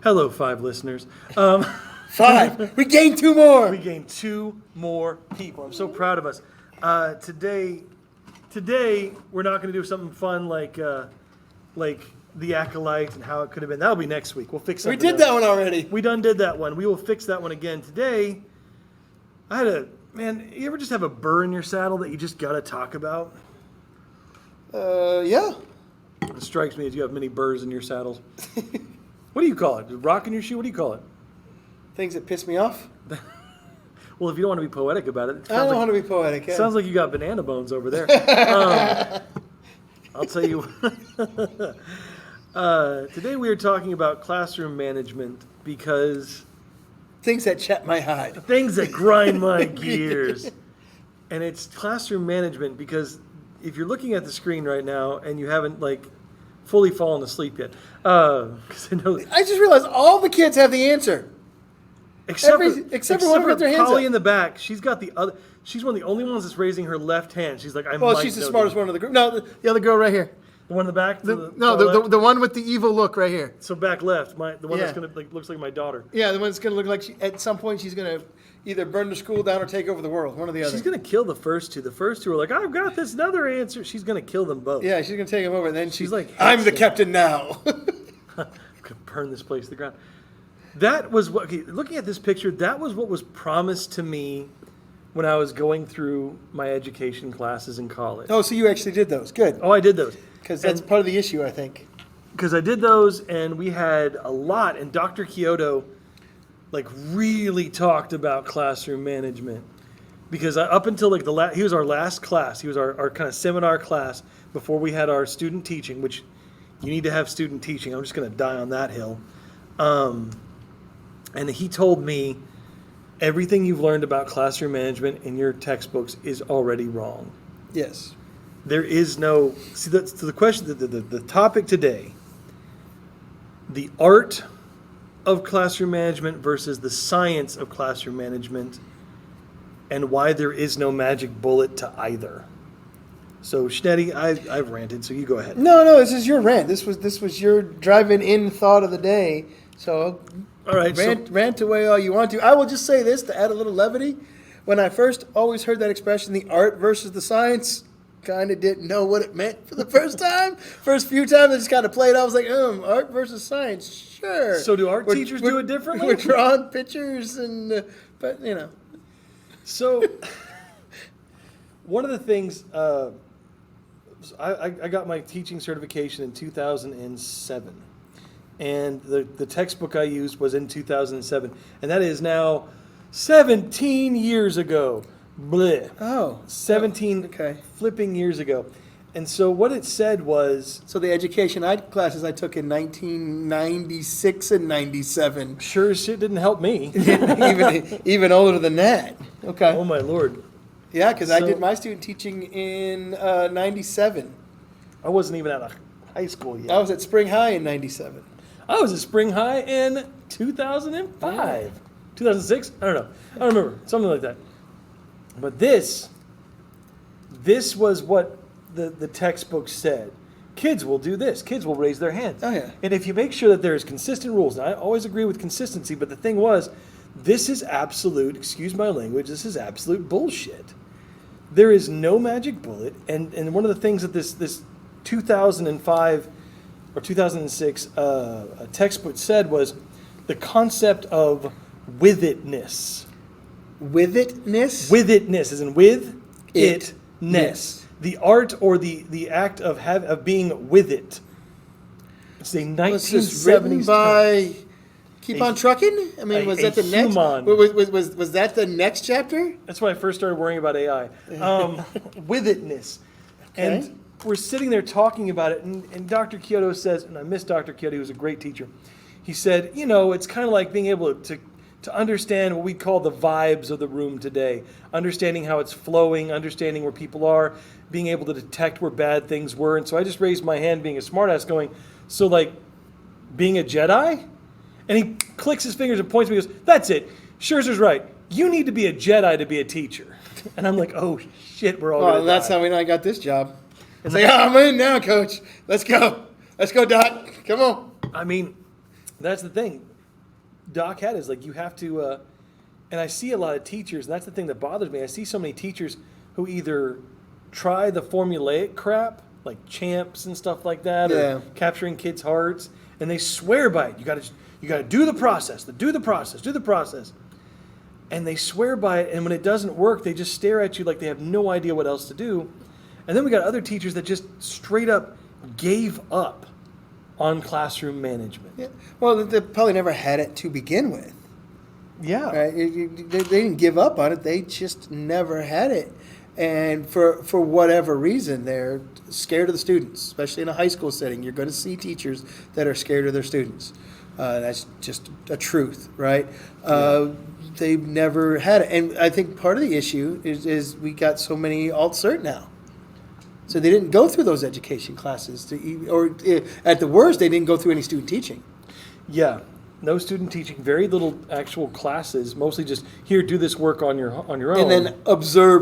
Hello, 5 listeners. 5. We gained 2 more. We gained 2 more people. I'm so proud of us. Today we're not going to do something fun like the Acolyte and how it could have been. That'll be next week. We'll fix something. We did that one already. We done did that one. We will fix that one again. Today, you ever just have a burr in your saddle that you just got to talk about? Yeah. It strikes me as you have many burrs in your saddles. What do you call it? Rock in your shoe? What do you call it? Things that piss me off. Well, if you don't want to be poetic about it, I don't want to be poetic. Yeah. Sounds like you got banana bones over there. I'll tell you. Today we are talking about classroom management because things that chat my hide. Things that grind my gears. And it's classroom management because if you're looking at the screen right now and you haven't fully fallen asleep yet, I just realized all the kids have the answer. Except for one who got their hands Polly up. in the back. She's got the other. She's one of the only ones that's raising her left hand. She's like, she's the smartest one of the group. No, the other girl right here. The one in the back. The one with the evil look right here. So back left, the one that's gonna looks like my daughter. Yeah, the one that's gonna look like at some point she's gonna either burn the school down or take over the world. One or the other. She's gonna kill the first two. The first two are like, I've got this another answer. She's gonna kill them both. Yeah, she's gonna take them over, and then she's like, I'm the captain now. I'm gonna burn this place to the ground. That was what. Okay, looking at this picture, that was what was promised to me when I was going through my education classes in college. Oh, so you actually did those? Good. Oh, I did those. Because that's part of the issue, I think. Because I did those, and we had a lot, and Dr. Kyoto, really talked about classroom management. Because up until he was our last class. He was our kind of seminar class before we had our student teaching, which you need to have student teaching. I'm just going to die on that hill. And he told me everything you've learned about classroom management in your textbooks is already wrong. Yes. There is no... See, that's the question, the topic today, the art of classroom management versus the science of classroom management, and why there is no magic bullet to either. So, Schnetty, I've ranted, so you go ahead. No, this is your rant. This was your driving in thought of the day. So, all right, rant away all you want to. I will just say this to add a little levity. When I first always heard that expression, the art versus the science, kind of didn't know what it meant for the first time. First few times I just kind of played. I was like, art versus science, sure. So do art teachers do it differently? We're drawing pictures but So, one of the things, I got my teaching certification in 2007. And the textbook I used was in 2007. And that is now 17 years ago. Bleh. Oh. 17 flipping years ago. And so what it said was... So the education classes I took in 1996 and 97. Sure as shit didn't help me. even older than that. Okay. Oh, my Lord. Yeah, because I did my student teaching in 97. I wasn't even out of high school yet. I was at Spring High in 97. I was at Spring High in 2005. 2006? I don't know. I don't remember. Something like that. But this was what the textbook said. Kids will do this. Kids will raise their hands. Oh, yeah. And if you make sure that there's consistent rules, and I always agree with consistency, but the thing was, this is absolute, excuse my language, this is absolute bullshit. There is no magic bullet. And one of the things that this 2005 or 2006 textbook said was the concept of with-itness. With-itness? With-itness, as in with-it-ness. The art or the act of being with it. It's a 1970s was this written by Keep On Trucking? I mean, was that the next? Was that the next chapter? That's when I first started worrying about AI. With-itness. Okay. And we're sitting there talking about it, and Dr. Kyoto says, and I miss Dr. Kyoto, he was a great teacher. He said, it's kind of like being able to understand what we call the vibes of the room today, understanding how it's flowing, understanding where people are, being able to detect where bad things were. And so I just raised my hand being a smartass going, so being a Jedi? And he clicks his fingers and points to me and goes, that's it. Scherzer's right. You need to be a Jedi to be a teacher. And I'm like, oh shit, we're all going to die. That's how we know I got this job. It's like, I'm in now, coach. Let's go. Let's go, Doc. Come on. I mean, that's the thing. Doc had is like you have to, and I see a lot of teachers, and that's the thing that bothers me. I see so many teachers who either try the formulaic crap, like champs and stuff like that, Yeah. or capturing kids' hearts, and they swear by it. You got to do the process, do the process. And they swear by it, and when it doesn't work, they just stare at you like they have no idea what else to do. And then we got other teachers that just straight up gave up on classroom management. Yeah. Well, they probably never had it to begin with. Yeah. Right? They didn't give up on it. They just never had it. And for whatever reason, they're scared of the students, especially in a high school setting. You're going to see teachers that are scared of their students. That's just a truth, right? They've never had it. And I think part of the issue is we got so many alt-cert now. So they didn't go through those education classes. Or at the worst, they didn't go through any student teaching. Yeah. No student teaching, very little actual classes, mostly just here, do this work on your own. And then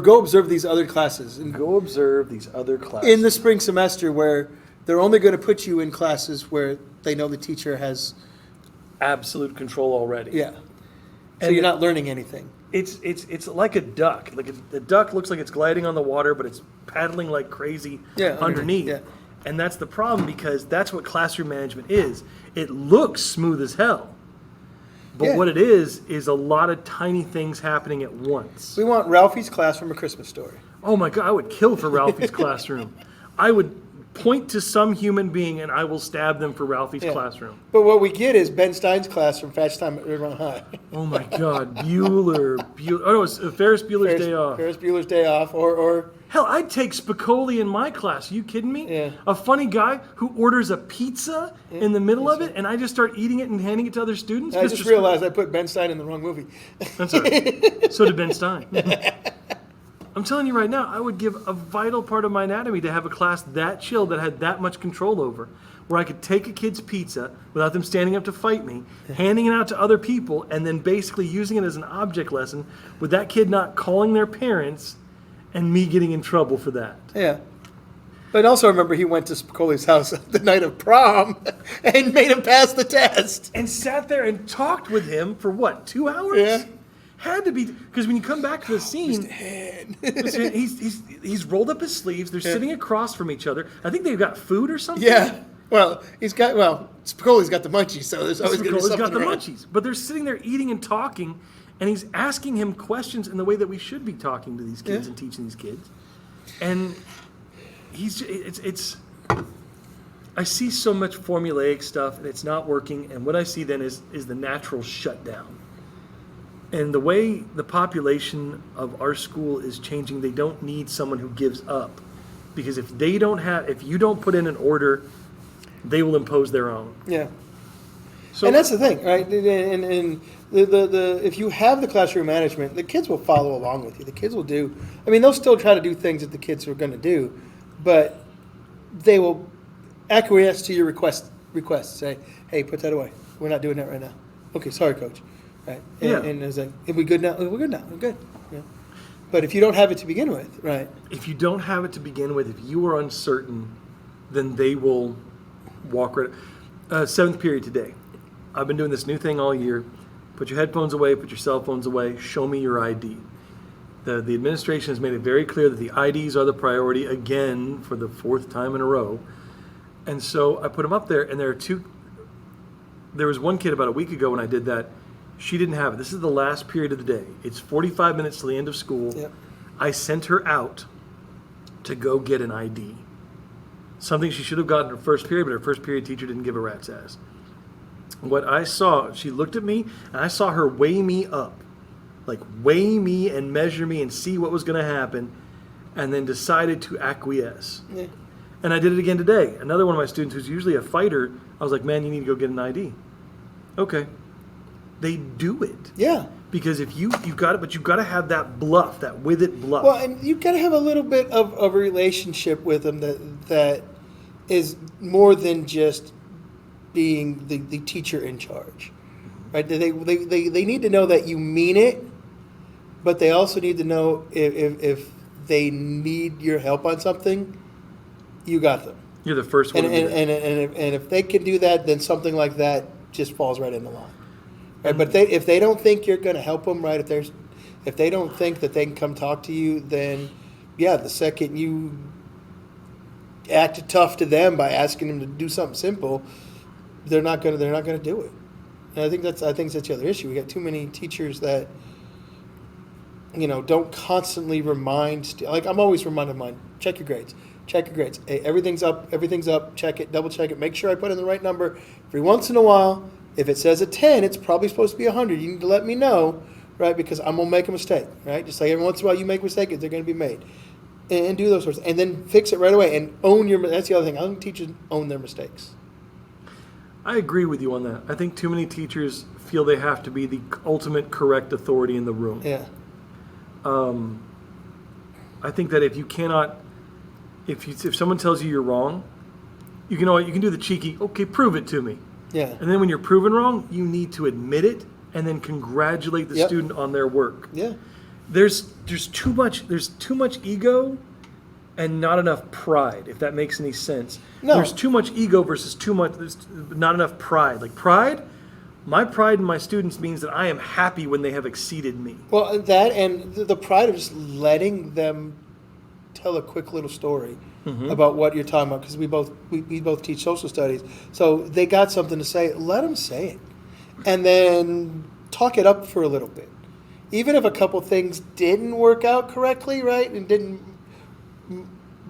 go observe these other classes. And go observe these other classes. in the spring semester where they're only going to put you in classes where they know the teacher has, absolute control already. yeah. So And you're not learning anything. It's like a duck. Like the duck looks like it's gliding on the water, but it's paddling like crazy underneath. yeah. And that's the problem, because that's what classroom management is. It looks smooth as hell. But Yeah. what it is a lot of tiny things happening at once. We want Ralphie's Classroom: A Christmas Story. Oh my God, I would kill for Ralphie's classroom. I would point to some human being and I will stab them for Ralphie's Yeah. classroom. But what we get is Ben Stein's class from Fast Time at Ridgemont High. Oh my God, Bueller. Oh no, it's Ferris Bueller's Day Off. Ferris Bueller's Day Off, or Hell, I'd take Spicoli in my class. Are you kidding me? Yeah. A funny guy who orders a pizza in the middle of it, and I just start eating it and handing it to other students. I Mr. just realized I put Ben Stein in the wrong movie. That's all right. So did Ben Stein. I'm telling you right now, I would give a vital part of my anatomy to have a class that chill, that had that much control over, where I could take a kid's pizza without them standing up to fight me, handing it out to other people, and then basically using it as an object lesson with that kid not calling their parents and me getting in trouble for that. Yeah. But also remember he went to Spicoli's house the night of prom and made him pass the test. And sat there and talked with him for what, 2 hours? Yeah. Had to be, because when you come back to the scene, listen, he's rolled up his sleeves. They're sitting across from each other. I think they've got food or something. Yeah. Well, Spicoli's got the munchies, so there's always going to be He's something got the around. munchies. But they're sitting there eating and talking, and he's asking him questions in the way that we should be talking to these kids and teaching these kids. And I see so much formulaic stuff, and it's not working. And what I see then is the natural shutdown. And the way the population of our school is changing, they don't need someone who gives up. Because if you don't put in an order, they will impose their own. Yeah. So And that's the thing, right? And if you have the classroom management, the kids will follow along with you. The kids will do. I mean, they'll still try to do things that the kids are going to do, but they will acquiesce to your request. Say, hey, put that away. We're not doing that right now. Okay, sorry, coach. Right? Yeah. And it's like, are we good now? We're good now. We're good. Yeah. But if you don't have it to begin with, right? if you don't have it to begin with, if you are uncertain, then they will walk right. 7th period today. I've been doing this new thing all year. Put your headphones away, put your cell phones away, show me your ID. The administration has made it very clear that the IDs are the priority again for the 4th time in a row. And so I put them up there, and there was one kid about a week ago when I did that. She didn't have it. This is the last period of the day. It's 45 minutes to the end of school. Yep. I sent her out to go get an ID. Something she should have gotten her first period, but her first period teacher didn't give a rat's ass. What I saw, she looked at me, and I saw her weigh me up. Like, weigh me and measure me and see what was going to happen, and then decided to acquiesce. Yeah. And I did it again today. Another one of my students who's usually a fighter, I was like, man, you need to go get an ID. Okay. They do it. Yeah. Because if you've got it, but you've got to have that bluff, that with it bluff. Well, and you've got to have a little bit of a relationship with them that is more than just being the teacher in charge, right? They need to know that you mean it, but they also need to know if they need your help on something, you got them. You're the first one And to do it. if they can do that, then something like that just falls right in the line. right? But if they don't think you're going to help them, right? If they don't think that they can come talk to you, then yeah, the second you act tough to them by asking them to do something simple, they're not going to do it. And I think that's the other issue. We got too many teachers that, don't constantly remind. Like, I'm always reminding mine, check your grades. Hey, everything's up, check it, double check it, make sure I put in the right number. Every once in a while, if it says a 10, it's probably supposed to be 100. You need to let me know, right? Because I'm going to make a mistake, right? Just like every once in a while you make mistakes, they're going to be made. And do those sorts of, and then fix it right away and that's the other thing. I think teachers own their mistakes. I agree with you on that. I think too many teachers feel they have to be the ultimate correct authority in the room. Yeah. I think that if you cannot, if someone tells you you're wrong, you can do the cheeky, okay, prove it to me. Yeah. And then when you're proven wrong, you need to admit it and then congratulate the student on their work. Yeah. There's too much ego and not enough pride, if that makes any sense. No. There's too much ego versus there's not enough pride. Like pride, my pride in my students means that I am happy when they have exceeded me. Well, that and the pride of just letting them tell a quick little story about what you're talking about, because we both teach social studies. So they got something to say, let them say it. And then talk it up for a little bit. Even if a couple things didn't work out correctly, right, and didn't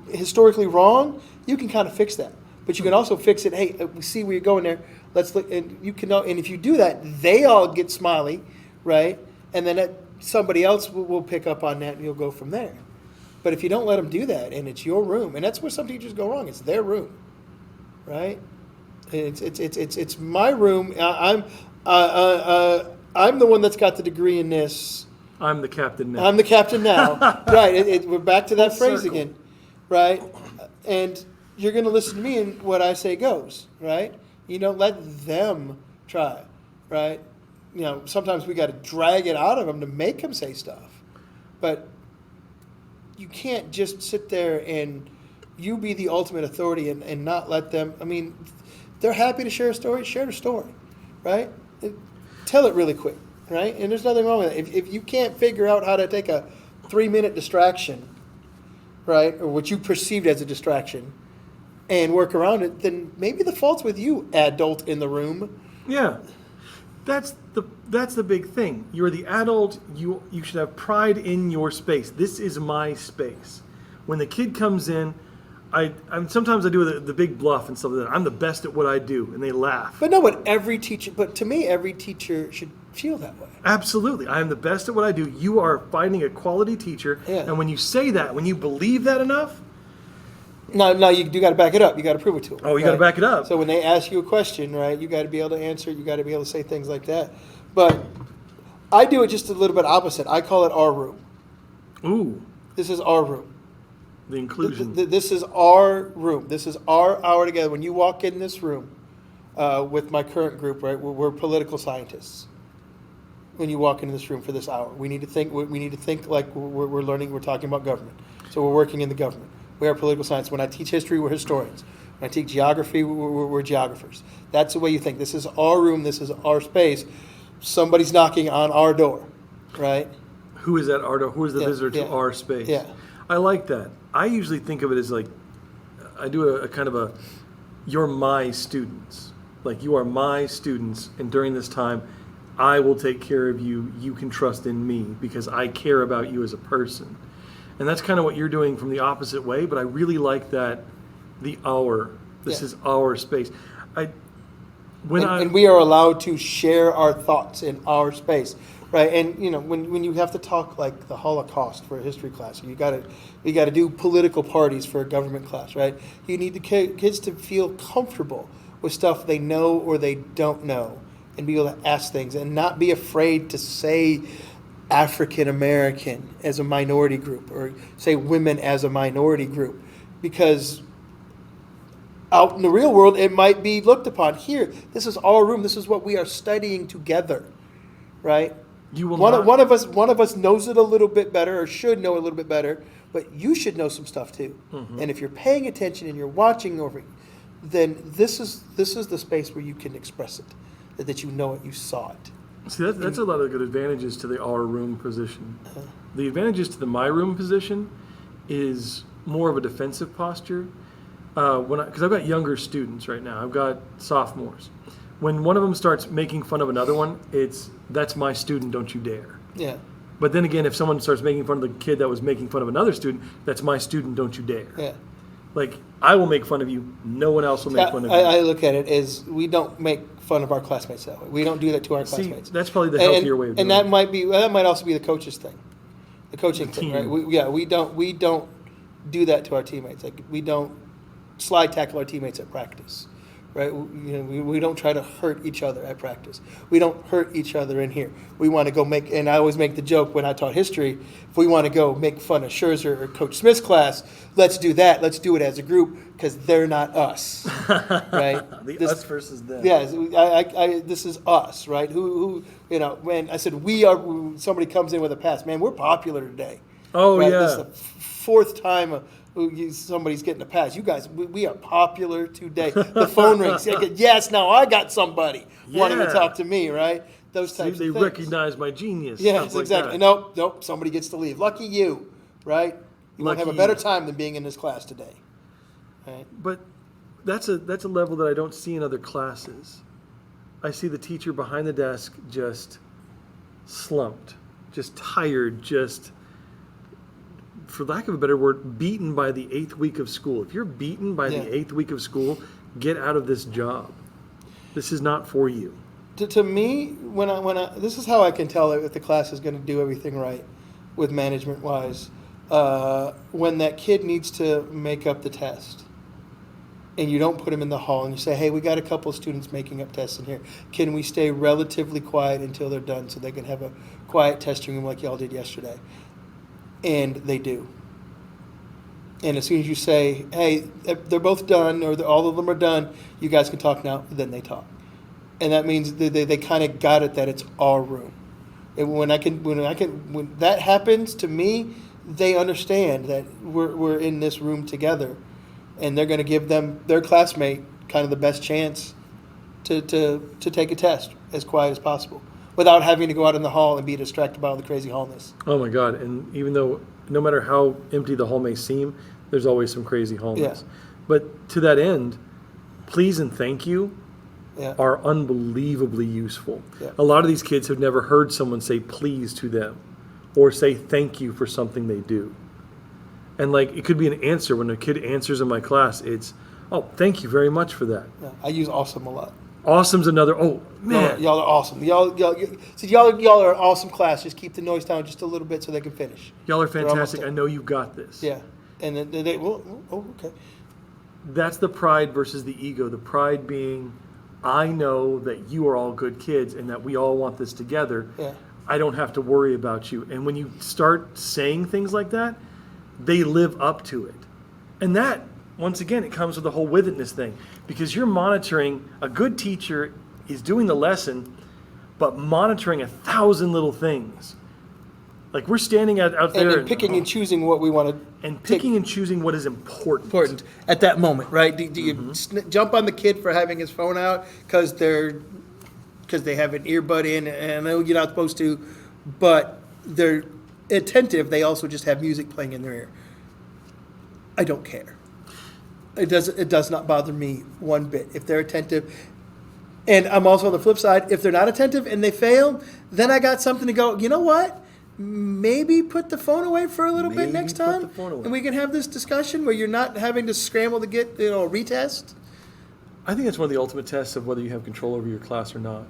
historically wrong, you can kind of fix that. But you can also fix it. Hey, we see where you're going there. Let's look, and you can. And if you do that, they all get smiley, right? And then somebody else will pick up on that, and you'll go from there. But if you don't let them do that, and it's your room, and that's where some teachers go wrong. It's their room, right? It's my room. I'm the one that's got the degree in this. I'm the captain now. I'm the captain now. Right. We're back to that Full phrase circle. again. Right. And you're going to listen to me, and what I say goes. Right. You don't let them try. Right. Sometimes we got to drag it out of them to make them say stuff. But you can't just sit there and you be the ultimate authority and not let them. I mean, they're happy to share a story. Share the story. Right. Tell it really quick, right? And there's nothing wrong with it. If you can't figure out how to take a 3-minute distraction, right, or what you perceived as a distraction, and work around it, then maybe the fault's with you, adult in the room. Yeah, that's the big thing. You're the adult. You should have pride in your space. This is my space. When the kid comes in, sometimes I do the big bluff and stuff like that. I'm the best at what I do, and they laugh. But to me, every teacher should feel that way. Absolutely. I am the best at what I do. You are finding a quality teacher. Yeah. And when you say that, when you believe that enough. Now you do got to back it up. You got to prove it to them. Oh, you got to back it up. So when they ask you a question, right, you got to be able to answer. You got to be able to say things like that. But I do it just a little bit opposite. I call it our room. Ooh. This is our room. The inclusion. This is our room. This is our hour together. When you walk in this room with my current group, right, we're political scientists. When you walk into this room for this hour, we need to think. We need to think like we're learning. We're talking about government. So we're working in the government. We are political science. When I teach history, we're historians. When I teach geography, we're geographers. That's the way you think. This is our room. This is our space. Somebody's knocking on our door, right? Who is that Ardo? Who is the visitor to our space? Yeah. I like that. I usually think of it as like, I do a kind of a, you're my students. Like, you are my students, and during this time, I will take care of you. You can trust in me because I care about you as a person. And that's kind of what you're doing from the opposite way, but I really like that, this is our space. And we are allowed to share our thoughts in our space. Right, and when you have to talk like the Holocaust for a history class, or you got to do political parties for a government class, right? You need the kids to feel comfortable with stuff they know or they don't know, and be able to ask things and not be afraid to say African American as a minority group or say women as a minority group, because out in the real world it might be looked upon. Here, this is our room. This is what we are studying together, right? One of us knows it a little bit better, or should know it a little bit better, but you should know some stuff too. Mm-hmm. And if you're paying attention and you're watching over, then this is the space where you can express it, that you know it, you saw it. See, that's a lot of good advantages to the our room position. The advantages to the my room position is more of a defensive posture. Because I've got younger students right now, I've got sophomores. When one of them starts making fun of another one, that's my student, don't you dare. Yeah. But then again, if someone starts making fun of the kid that was making fun of another student, that's my student, don't you dare. Yeah. Like, I will make fun of you, no one else will make fun of you. I look at it as we don't make fun of our classmates that way. We don't do that to our See, classmates. that's probably the healthier way of doing and that it. that might also be the coach's thing, the coaching thing, right? team. We don't do that to our teammates. Like we don't slide tackle our teammates at practice, right? We don't try to hurt each other at practice. We don't hurt each other in here. We want to go and I always make the joke when I taught history, if we want to go make fun of Scherzer or Coach Smith's class, let's do that. Let's do it as a group because they're not us, right? Us versus them. Yes, this is us, right? Who when I said somebody comes in with a pass, man, we're popular today. Oh, right? yeah. This is the fourth time somebody's getting a pass. You guys, we are popular today. The phone rings. Yes, now I got somebody wanting to Yeah. talk to me, right? Those See, types they of things. recognize my genius. Yes, stuff like exactly. that. Nope, somebody gets to leave. Lucky you, right? You won't have a Lucky better you. time than being in this class today. Right? But that's a level that I don't see in other classes. I see the teacher behind the desk just slumped, just tired, just, for lack of a better word, beaten by the 8th week of school. If you're beaten by Yeah. the 8th week of school, get out of this job. This is not for you. To me, when I this is how I can tell if the class is going to do everything right with management wise. When that kid needs to make up the test, and you don't put him in the hall, and you say, "Hey, we got a couple of students making up tests in here. Can we stay relatively quiet until they're done, so they can have a quiet testing room like y'all did yesterday?" And they do. And as soon as you say, "Hey, they're both done," or all of them are done, you guys can talk now, then they talk. And that means they kind of got it that it's our room. And when that happens to me, they understand that we're in this room together, and they're going to give their classmate kind of the best chance to take a test as quiet as possible, without having to go out in the hall and be distracted by all the crazy hallness. Oh my God. And even though, no matter how empty the hall may seem, there's always some crazy hallness. Yeah. But to that end, please and thank you Yeah. are unbelievably useful. Yeah. A lot of these kids have never heard someone say please to them or say thank you for something they do. And like, it could be an answer. When a kid answers in my class, it's, "Oh, thank you very much for that." Yeah. I use awesome a lot. Awesome's another, oh man. Y'all are awesome. Y'all are an awesome class. Just keep the noise down just a little bit so they can finish. Y'all are They're almost fantastic. done. I know you got this. Yeah. And then they okay. That's the pride versus the ego. The pride being, I know that you are all good kids and that we all want this together. Yeah. I don't have to worry about you. And when you start saying things like that, they live up to it. And that, once again, it comes with the whole with itness thing. Because you're monitoring, a good teacher is doing the lesson, but monitoring 1,000 little things. Like we're standing out And there then picking and choosing what we want to and picking and choosing what is important. important at that moment, right? Do you jump on the kid for having his phone out because they have an earbud in, and I know you're not supposed to, but they're attentive. They also just have music playing in their ear. I don't care. It does not bother me one bit if they're attentive. And I'm also on the flip side. If they're not attentive and they fail, then I got something to go. You know what? Maybe put the phone away for a little bit Maybe next put time, the phone away. and we can have this discussion where you're not having to scramble to get a retest. I think that's one of the ultimate tests of whether you have control over your class or not.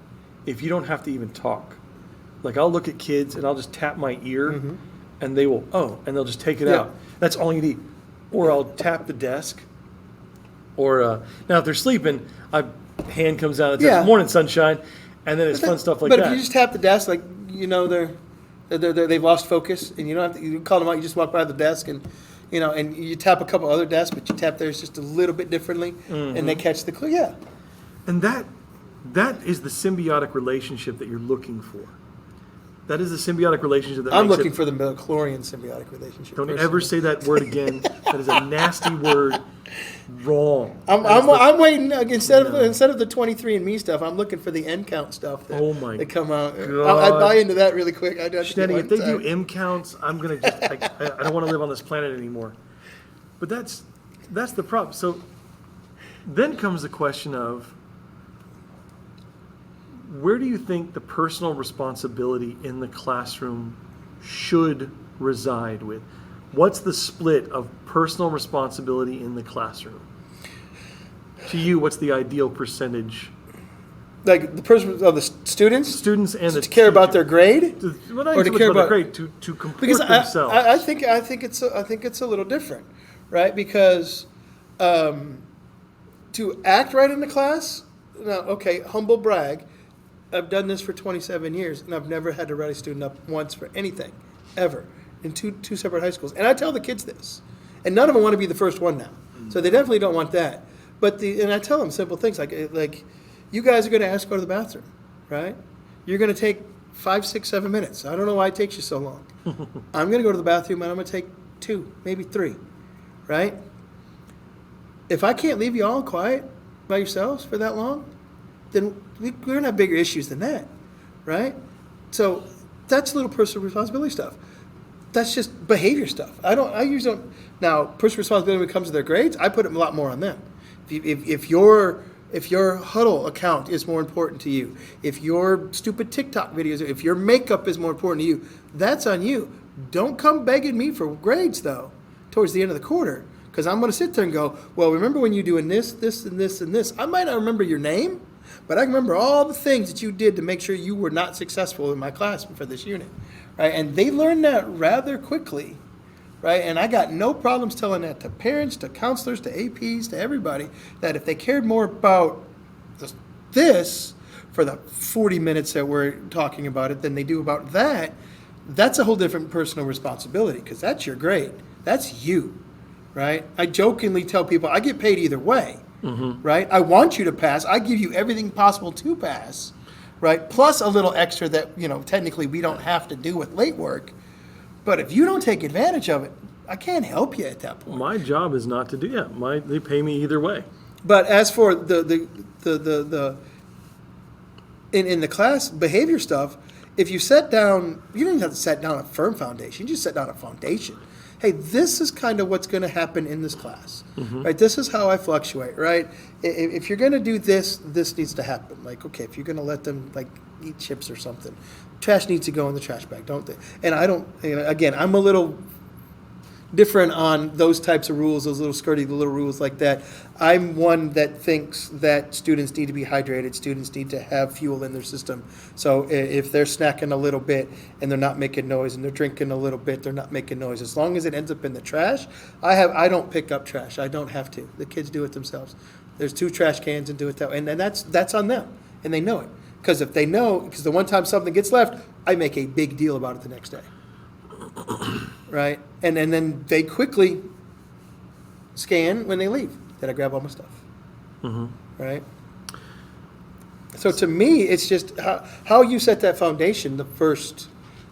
If you don't have to even talk. Like I'll look at kids and I'll just tap my ear and they will, and they'll just take it Yeah. out. That's all you need. Or I'll tap the desk. Or now if they're sleeping, hand comes down and says, Yeah. "Morning, sunshine," and then it's fun stuff like but that. if you just tap the desk, like they've lost focus, and you don't have to. You call them out. You just walk by the desk, and and you tap a couple other desks, but you tap theirs just a little bit differently, and they catch the clue. Yeah, And that is the symbiotic relationship that you're looking for. That is a symbiotic relationship that I'm makes looking it. for the midichlorian symbiotic relationship. Don't personally. ever say that word again. That is a nasty word. Wrong. I'm waiting instead No. of the 23andMe stuff. I'm looking for the N count stuff. That, Oh my that come out. God. I'd buy into that really quick. I'd have to get Schnetty, one if they do time. M counts, I'm gonna just, I don't wanna live on this planet anymore. But that's the problem. So then comes the question of, where do you think the personal responsibility in the classroom should reside with? What's the split of personal responsibility in the classroom? To you, what's the ideal percentage? Like the person of the students Students and the to care about their teacher. grade. Well, not Or even to care about their about- grade, to comport Because themselves. I think it's a little different, right? Because to act right in the class, now okay, humble brag, I've done this for 27 years and I've never had to write a student up once for anything, ever, in two separate high schools. And I tell the kids this, and none of them want to be the first one now, so they definitely don't want that. But and I tell them simple things like you guys are going to ask to go to the bathroom, right? You're going to take 5, 6, 7 minutes. I don't know why it takes you so long. I'm going to go to the bathroom and I'm going to take 2, maybe 3, right? If I can't leave you all quiet by yourselves for that long, then we're going to have bigger issues than that, right? So that's little personal responsibility stuff. That's just behavior stuff. I usually don't. Now, personal responsibility when it comes to their grades, I put a lot more on them. If your huddle account is more important to you, if your stupid TikTok videos, if your makeup is more important to you, that's on you. Don't come begging me for grades though, towards the end of the quarter, because I'm going to sit there and go, well, remember when you doing this, this, and this, and this? I might not remember your name, but I can remember all the things that you did to make sure you were not successful in my class for this unit, right? And they learn that rather quickly, right? And I got no problems telling that to parents, to counselors, to APs, to everybody, that if they cared more about this for the 40 minutes that we're talking about it than they do about that, that's a whole different personal responsibility, because that's your grade. That's you, right? I jokingly tell people I get paid either way, right? I want you to pass. I give you everything possible to pass, right? Plus a little extra that, technically we don't have to do with late work. But if you don't take advantage of it, I can't help you at that point. My job is not to do, they pay me either way. But as for the in the class behavior stuff, if you set down, you don't even have to set down a firm foundation. You just set down a foundation. Hey, this is kind of what's going to happen in this class, right? This is how I fluctuate, right? If you're going to do this, this needs to happen. Like, okay, if you're going to let them eat chips or something, trash needs to go in the trash bag, don't they? And I don't. Again, I'm a little different on those types of rules, those little skirty little rules like that. I'm one that thinks that students need to be hydrated, students need to have fuel in their system. So if they're snacking a little bit and they're not making noise, and they're drinking a little bit, they're not making noise, as long as it ends up in the trash, I don't pick up trash. I don't have to. The kids do it themselves. There's 2 trash cans and do it that way. And that's on them. And they know it. Because if they know, because the one time something gets left, I make a big deal about it the next day. Right? And then they quickly scan when they leave. Did I grab all my stuff? Right? So to me, it's just how you set that foundation the first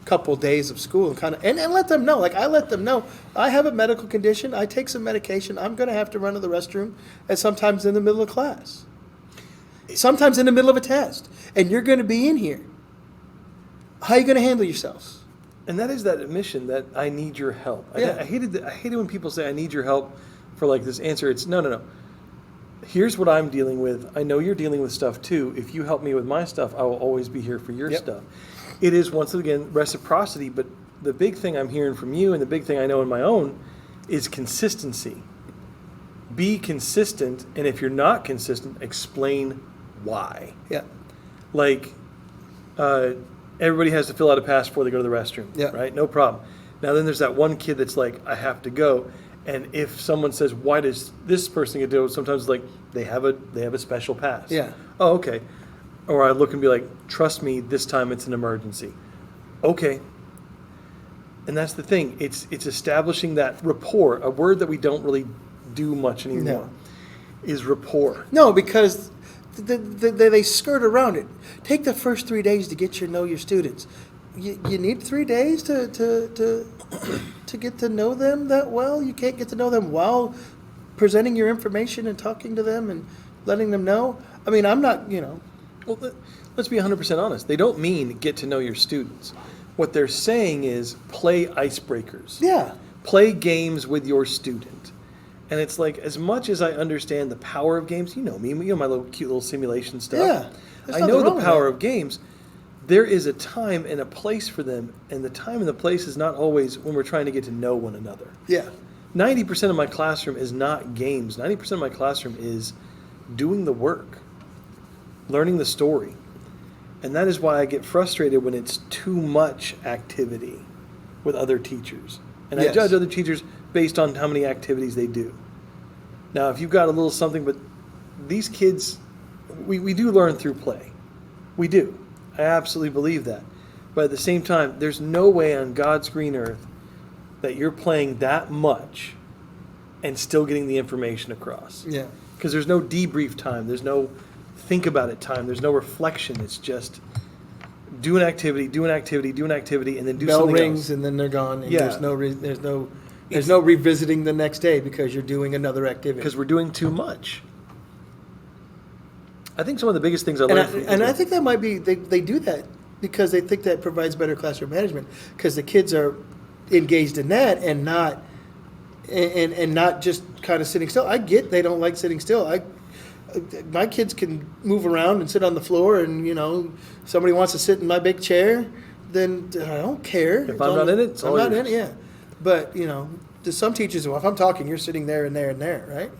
couple days of school, and let them know. Like, I let them know, I have a medical condition, I take some medication, I'm going to have to run to the restroom, and sometimes in the middle of class. Sometimes in the middle of a test. And you're going to be in here. How are you going to handle yourselves? And that is that admission that I need your help. Yeah. I hated when people say I need your help for this answer. It's no. Here's what I'm dealing with. I know you're dealing with stuff too. If you help me with my stuff, I will always be here for your stuff. It is, once again, reciprocity, but the big thing I'm hearing from you and the big thing I know in my own is consistency. Be consistent, and if you're not consistent, explain why. Yeah. Everybody has to fill out a pass before they go to the restroom, Yeah. right? No problem. Now then there's that one kid that's like, I have to go. And if someone says, why does this person get to go? Sometimes they have a special pass. Yeah. Oh, okay. Or I look and be like, trust me, this time it's an emergency. Okay. And that's the thing. It's establishing that rapport, a word that we don't really do much anymore, is rapport. No, because they skirt around it. Take the first 3 days to get to know your students. you need 3 days to get to know them that well. You can't get to know them while presenting your information and talking to them and letting them know. I mean, I'm not, Well, let's be 100% honest. They don't mean get to know your students. What they're saying is play icebreakers. yeah, Play games with your student. And it's like, as much as I understand the power of games, you know me, my little cute little simulation stuff. Yeah, there's I nothing know the wrong with power that. of games. There is a time and a place for them, and the time and the place is not always when we're trying to get to know one another. yeah, 90% of my classroom is not games. 90% of my classroom is doing the work, learning the story. And that is why I get frustrated when it's too much activity with other teachers. And I Yes. judge other teachers based on how many activities they do. Now, if you've got a little something, but these kids, we do learn through play. We do. I absolutely believe that. But at the same time, there's no way on God's green earth that you're playing that much and still getting the information across. yeah. Because there's no debrief time, there's no think about it time, there's no reflection. It's just do an activity, do an activity, do an activity, and then do Bell something rings else. and then they're gone. And Yeah. there's no revisiting the next day because you're doing another activity. Because we're doing too much. I think some of the biggest things I And learned from I think that might be they do that because they think that provides better classroom management because the kids are engaged in that and not just kind of sitting still. I get they don't like sitting still. My kids can move around and sit on the floor, and somebody wants to sit in my big chair, then I don't care. If I'm not in it, it's I'm all not in yours. it. Yeah, but there's some teachers. Well, if I'm talking, you're sitting there and there and there, right?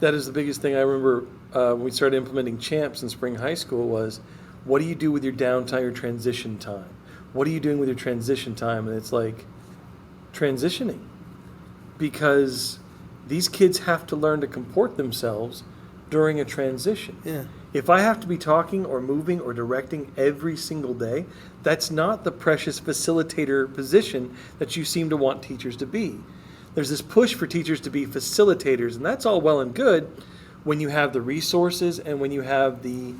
that is the biggest thing I remember when we started implementing CHAMPS in Spring High School was, what do you do with your downtime, your transition time? What are you doing with your transition time? And it's like, transitioning. Because these kids have to learn to comport themselves during a transition. Yeah. If I have to be talking or moving or directing every single day, that's not the precious facilitator position that you seem to want teachers to be. There's this push for teachers to be facilitators, and that's all well and good when you have the resources and when you have the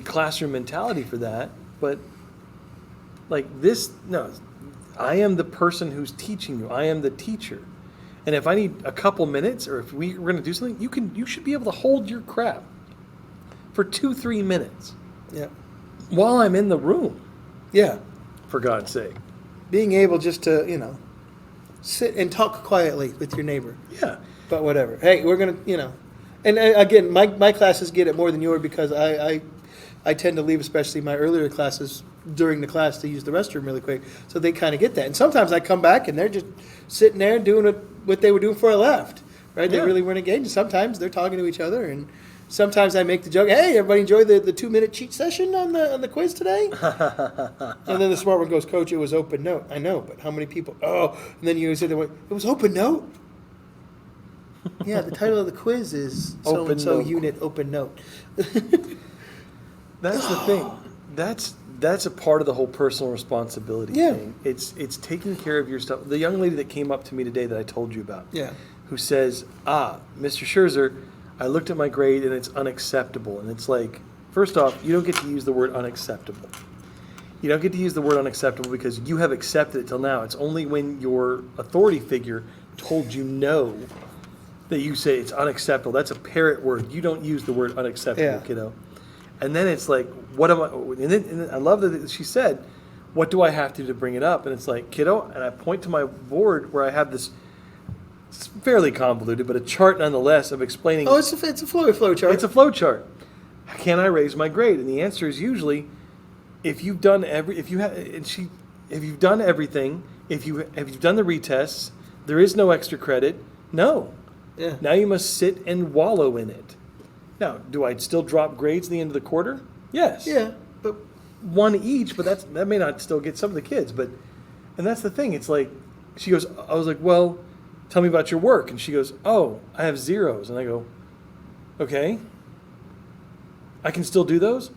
classroom mentality for that. But like this, no, I am the person who's teaching you. I am the teacher. And if I need a couple minutes, or if we're going to do something, you should be able to hold your crap for 2-3 minutes Yeah. while I'm in the room, Yeah. for God's sake. Being able just to sit and talk quietly with your neighbor. Yeah. But whatever. Hey, we're gonna. And again, my classes get it more than yours because I tend to leave, especially my earlier classes during the class to use the restroom really quick, so they kind of get that. And sometimes I come back and they're just sitting there doing what they were doing before I left. Right? They Yeah. really weren't engaged. And sometimes they're talking to each other, and sometimes I make the joke, "Hey, everybody enjoy the 2-minute cheat session on the quiz today?" And then the smart one goes, "Coach, it was open note." I know, but how many people? Oh, and then you say, "It was open note." Yeah, the title of the quiz is so Open and so note. unit open note. That's the thing. That's a part of the whole personal responsibility Yeah. thing. It's taking care of your stuff. The young lady that came up to me today that I told you about, Yeah. who says, Mr. Scherzer, I looked at my grade and it's unacceptable. And it's like, first off, you don't get to use the word unacceptable. You don't get to use the word unacceptable because you have accepted it till now. It's only when your authority figure told you no that you say it's unacceptable. That's a parrot word. You don't use the word unacceptable, Yeah. kiddo. And then it's like, what am I? And I love that she said, what do I have to do to bring it up? And it's like, kiddo, and I point to my board where I have this, it's fairly convoluted, but a chart nonetheless of explaining. Oh, it's a flow chart. It's a flow chart. Can I raise my grade? And the answer is usually, if you've done everything, if you've done the retests, there is no extra credit. No. Yeah. Now you must sit and wallow in it. Now, do I still drop grades at the end of the quarter? Yes. Yeah, but One each, but that may not still get some of the kids. And that's the thing. It's like, she goes, I was like, well, tell me about your work. And she goes, oh, I have zeros. And I go, okay. I can still do those?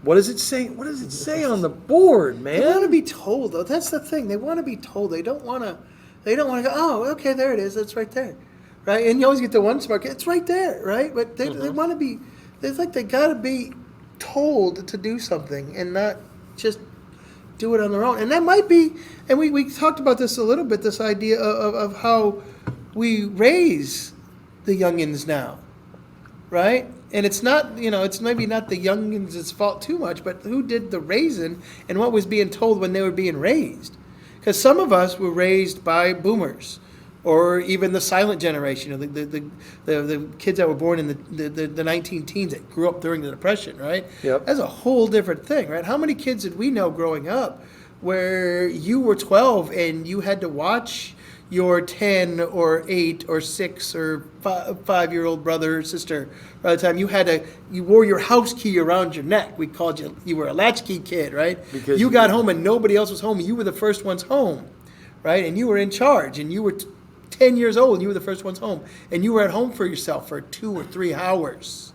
What does it say? What does it say on the board, man? they want to be told though. That's the thing. They want to be told. They don't want to go, "Oh, okay, there it is. It's right there." Right? And you always get the one smart kid, "It's right there," right? But they want to be, it's like they got to be told to do something and not just do it on their own. And that might be, and we talked about this a little bit, this idea of how we raise the youngins now, right? And it's not, it's maybe not the youngins' fault too much, but who did the raising and what was being told when they were being raised? Because some of us were raised by boomers, or even the silent generation, the kids that were born in the 19 teens that grew up during the Depression, right? Yep. That's a whole different thing, right? How many kids did we know growing up where you were 12 and you had to watch your 10 or 8 or 6 or 5-year-old brother or sister by the time you wore your house key around your neck. We called you were a latchkey kid, right? Because you got home and nobody else was home. You were the first ones home, right? And you were in charge, and you were 10 years old and you were the first ones home, and you were at home for yourself for 2 or 3 hours.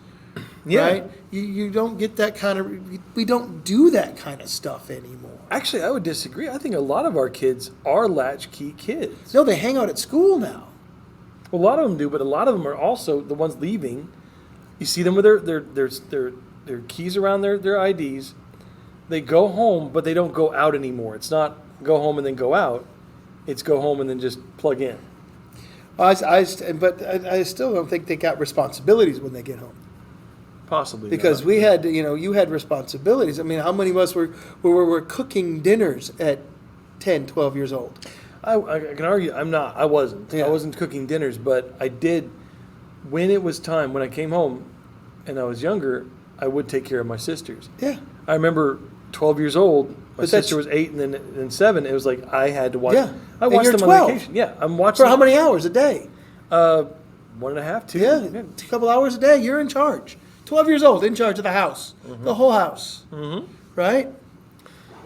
Yeah. Right? You don't get that kind of, we don't do that kind of stuff anymore. Actually, I would disagree. I think a lot of our kids are latchkey kids. No, they hang out at school now. Well, a lot of them do, but a lot of them are also the ones leaving. You see them with their keys around their IDs. They go home, but they don't go out anymore. It's not go home and then go out. It's go home and then just plug in. But I still don't think they got responsibilities when they get home. Possibly. Because not. we had, you had responsibilities. I mean, how many of us were cooking dinners at 10, 12 years old? I can argue I wasn't. Yeah. I wasn't cooking dinners, but I did, when it was time, when I came home and I was younger, I would take care of my sisters. Yeah. I remember 12 years old, my But sister that's- was 8 and then 7. It was like I had to watch. Yeah. I And watched you're them 12. on vacation. Yeah, I'm watching. For how many hours a day? 1.5, 2. Yeah, a couple hours a day. You're in charge. 12 years old, in charge of the house, the whole house, right?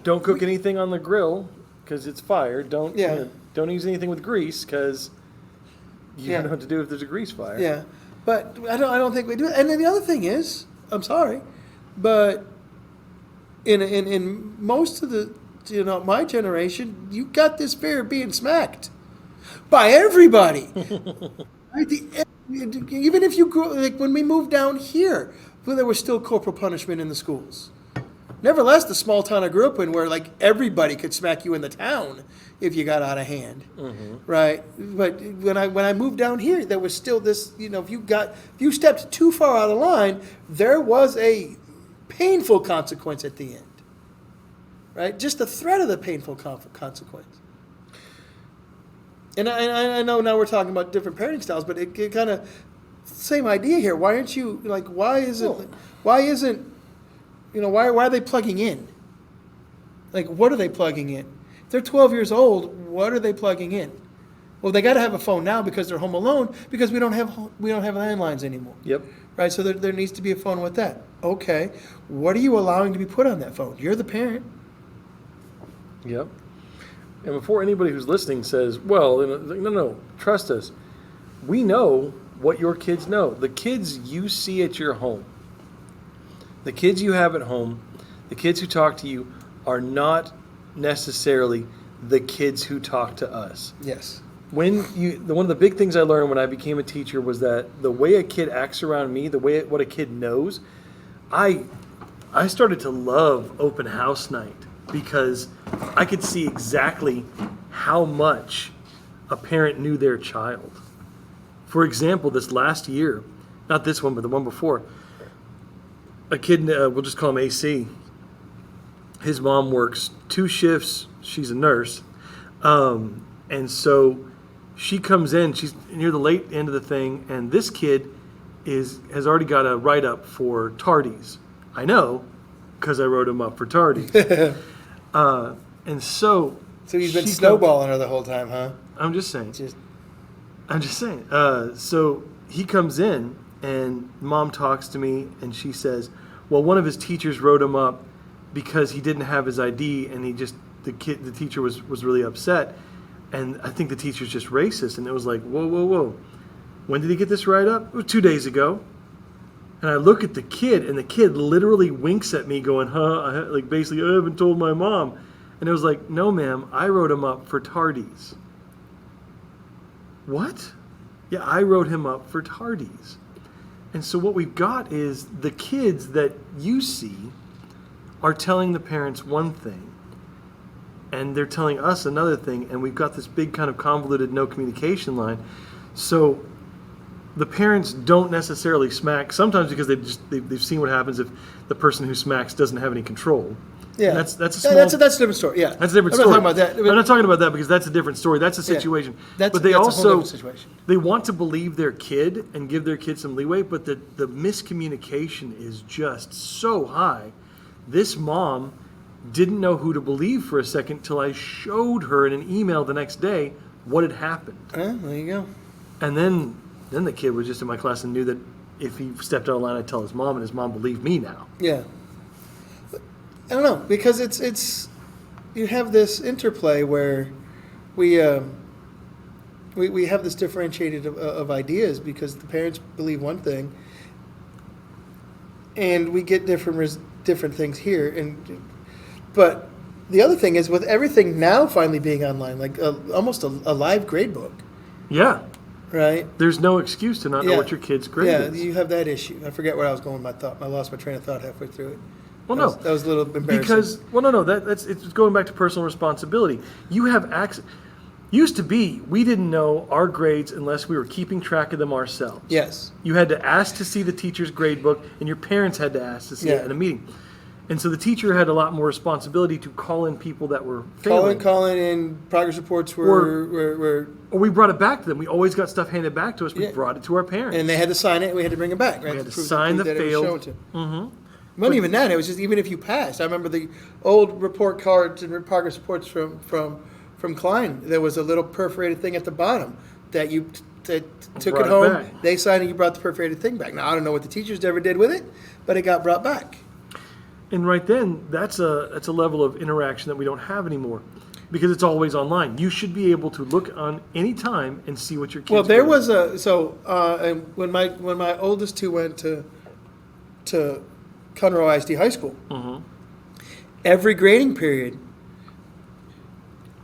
Don't cook anything on the grill because it's fire. Don't don't use anything with grease because you don't know what to do if there's a grease fire. Yeah, but I don't think we do it. And then the other thing is, I'm sorry, but in most of the my generation, you got this fear of being smacked by everybody. Right? Even if you grew, like when we moved down here, well, there was still corporal punishment in the schools. Nevertheless, the small town I grew up in, where like everybody could smack you in the town if you got out of hand, right? But when I moved down here, there was still this. If you stepped too far out of line, there was a painful consequence at the end, right? Just the threat of the painful consequence. And I know now we're talking about different parenting styles, but it kind of same idea here. Why aren't you like? Why are they plugging in? Like, what are they plugging in? If they're 12 years old, what are they plugging in? Well, they got to have a phone now because they're home alone because we don't have landlines anymore. Yep. Right. So there needs to be a phone with that. Okay. What are you allowing to be put on that phone? You're the parent. Yep. And before anybody who's listening says, well, no, trust us. We know what your kids know. The kids you see at your home, the kids you have at home, the kids who talk to you are not necessarily the kids who talk to us. Yes. One of the big things I learned when I became a teacher was that the way a kid acts around me, what a kid knows, I started to love open house night because I could see exactly how much a parent knew their child. For example, this last year, not this one, but the one before, a kid, we'll just call him AC. His mom works 2 shifts. She's a nurse. And so she comes in, she's near the late end of the thing, and this kid has already got a write-up for tardies. I know, because I wrote him up for tardies. And so you've been snowballing her the whole time, huh? I'm just saying. So he comes in, and mom talks to me, and she says, well, one of his teachers wrote him up because he didn't have his ID, and the teacher was really upset, and I think the teacher's just racist. And it was like, whoa. When did he get this write-up? It was 2 days ago. And I look at the kid, and the kid literally winks at me going, like basically, I haven't told my mom. And it was like, no, ma'am, I wrote him up for tardies. What? Yeah, I wrote him up for tardies. And so what we've got is the kids that you see are telling the parents one thing, and they're telling us another thing, and we've got this big kind of convoluted no communication line. So the parents don't necessarily smack, sometimes because they've seen what happens if the person who smacks doesn't have any control. Yeah, And that's a small, that's a different story. Yeah, that's a different I'm story. not talking about that. I'm not talking about that because that's a different story. That's a Yeah. situation. That's but they a whole also different situation. they want to believe their kid and give their kid some leeway, but the miscommunication is just so high. This mom didn't know who to believe for a second till I showed her in an email the next day what had happened. There you go. And then the kid was just in my class and knew that if he stepped out of line, I'd tell his mom, and his mom believed me now. Yeah. I don't know, because it's you have this interplay where we have this differentiated of ideas because the parents believe one thing, and we get different things here. But the other thing is with everything now finally being online, like almost a live grade book, Yeah. right? There's no excuse to not know what your kid's grade yeah, is. you have that issue. I forget where I was going with my thought. I lost my train of thought halfway through it. Well, That no. was- that was a little embarrassing. Because, that's it's going back to personal responsibility. You have access. Used to be, we didn't know our grades unless we were keeping track of them ourselves. Yes. You had to ask to see the teacher's grade book, and your parents had to ask to see Yeah. it in a meeting. And so the teacher had a lot more responsibility to call in people that were failing. Calling in progress reports were Or we brought it back to them. We always got stuff handed back to us. We Yeah. brought it to our parents. and they had to sign it, and we had to bring it back, right? We had to prove- sign prove the that it was failed. shown to them. It wasn't even that. It was just even if you passed. I remember the old report cards and progress reports from Klein. There was a little perforated thing at the bottom that you took Brought it it home. back. They signed it. You brought the perforated thing back. Now I don't know what the teachers ever did with it, but it got brought back. And right then, that's a level of interaction that we don't have anymore because it's always online. You should be able to look on any time and see what your kids. Well, there grade was and when my oldest two went to Conroe ISD High School, every grading period,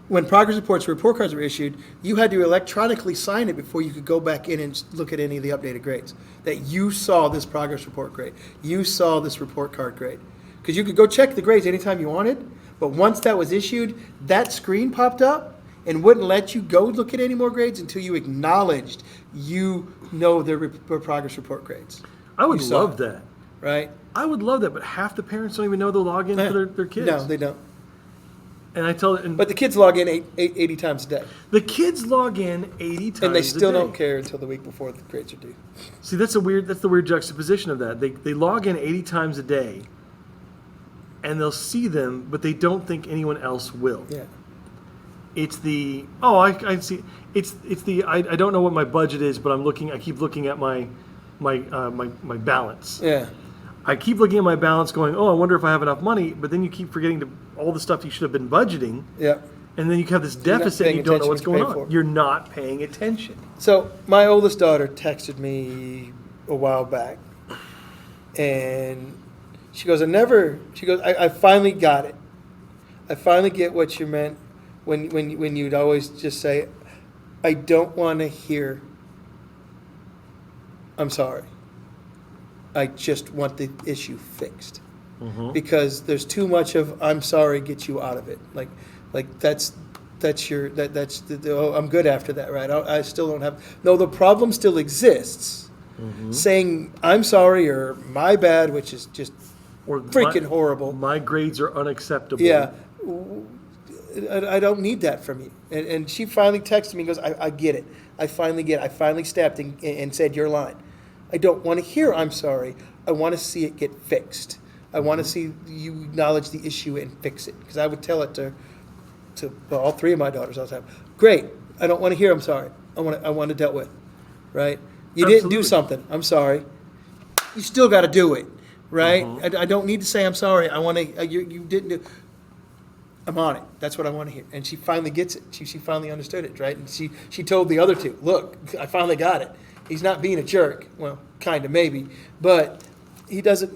when progress reports or report cards were issued, you had to electronically sign it before you could go back in and look at any of the updated grades. That you saw this progress report grade, you saw this report card grade, because you could go check the grades anytime you wanted. But once that was issued, that screen popped up and wouldn't let you go look at any more grades until you acknowledged the progress report grades. I would You saw love it. that. Right? I would love that, but half the parents don't even know the login for their kids. No, they don't. And I tell and But the kids log in 80 times a day, the kids log in 80 times and they a still day. don't care until the week before the grades are due. See, that's the weird juxtaposition of that. They log in 80 times a day, and they'll see them, but they don't think anyone else will. Yeah. It's the I see. It's the I don't know what my budget is, but I keep looking at my balance. Yeah. I keep looking at my balance, going, I wonder if I have enough money. But then you keep forgetting all the stuff you should have been budgeting, Yeah. and then you have this not deficit, and paying you don't know attention what's what you're going paying on. for. You're not paying attention. So my oldest daughter texted me a while back, and she goes, I finally got it. I finally get what you meant when you'd always just say, I don't want to hear, I'm sorry. I just want the issue fixed. Because there's too much of I'm sorry get you out of it. Like that's I'm good after that, right? I still don't have, no, the problem still exists. Saying I'm sorry or my bad, which is just Or freaking horrible. My grades are unacceptable. Yeah. I don't need that from you. And she finally texted me and goes, I get it. I finally get it. I finally stepped and said your line. I don't want to hear I'm sorry. I want to see it get fixed. I want to see you acknowledge the issue and fix it. Because I would tell it to all three of my daughters all the time. Great. I don't want to hear I'm sorry. I want it dealt with. Right? You didn't do Absolutely. something. I'm sorry. You still got to do it. Right? I don't need to say I'm sorry. I want to, you didn't do, I'm on it. That's what I want to hear. And she finally gets it. She finally understood it, right? And she told the other two, look, I finally got it. He's not being a jerk. Well, kind of maybe, but he doesn't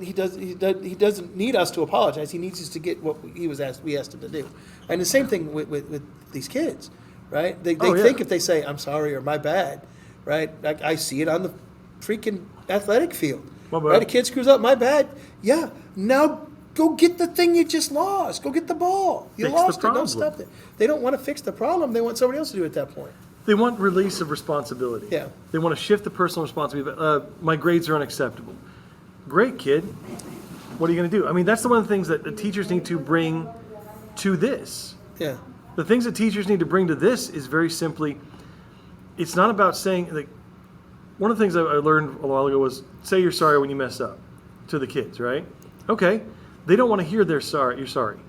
need us to apologize. He needs us to get what we asked him to do. And the same thing with these kids, right? They Oh, yeah. think if they say I'm sorry or my bad, right? I see it on the freaking athletic field. My bad. Right? A kid screws up, my bad. Yeah. Now go get the thing you just lost. Go get the ball. You Fix the lost it. Don't problem. stop it. They don't want to fix the problem. They want somebody else to do it at that point. They want release of responsibility. Yeah. They want to shift the personal responsibility. My grades are unacceptable. Great, kid. What are you going to do? I mean, that's one of the things that the teachers need to bring to this. Yeah. The things that teachers need to bring to this is very simply, it's not about saying, like, one of the things I learned a while ago was say you're sorry when you mess up to the kids, right? Okay. They don't want to hear you're sorry.